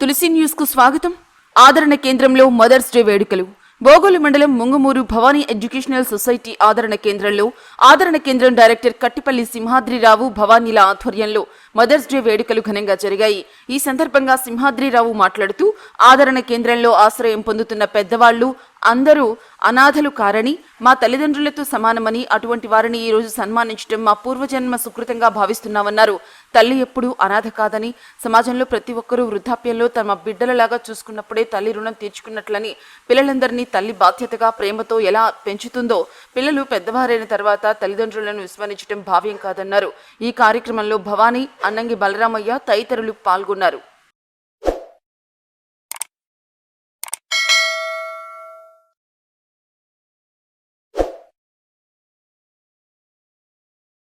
తులసి news కు స్వాగతం. ఆదరణ కేంద్రంలో మదర్స్ డే వేడుకలు. బోగోలు మండలం ముంగమూరు భవానీ ఎడ్యుకేషనల్ సొసైటీ ఆదరణ కేంద్రంలో ఆదరణ కేంద్రం డైరెక్టర్ కట్టిపల్లి సింహాద్రిరావు భవానీల ఆధ్వర్యంలో మదర్స్ డే వేడుకలు ఘనంగా జరిగాయి. ఈ సందర్భంగా సింహాద్రిరావు మాట్లాడుతూ ఆదరణ కేంద్రంలో ఆశ్రయం పొందుతున్న పెద్దవాళ్లు అందరూ అనాథలు కారని, మా తల్లిదండ్రులతో సమానమని, అటువంటి వారిని ఈ రోజు సన్మానించడం మా పూర్వజన్మ సుకృతంగా భావిస్తున్నామన్నారు. తల్లి ఎప్పుడూ అనాథ కాదని, సమాజంలో ప్రతి ఒక్కరూ వృద్ధాప్యంలో తమ బిడ్డలలాగా చూసుకున్నప్పుడే తల్లి రుణం తీర్చుకున్నట్లని, పిల్లలందరినీ తల్లి బాధ్యతగా ప్రేమతో ఎలా పెంచుతుందో పిల్లలు పెద్దవారైన తర్వాత తల్లిదండ్రులను విస్మరించడం భావ్యం కాదన్నారు. ఈ కార్యక్రమంలో భవానీ, అన్నంగి బలరామయ్య తదితరులు పాల్గొన్నారు.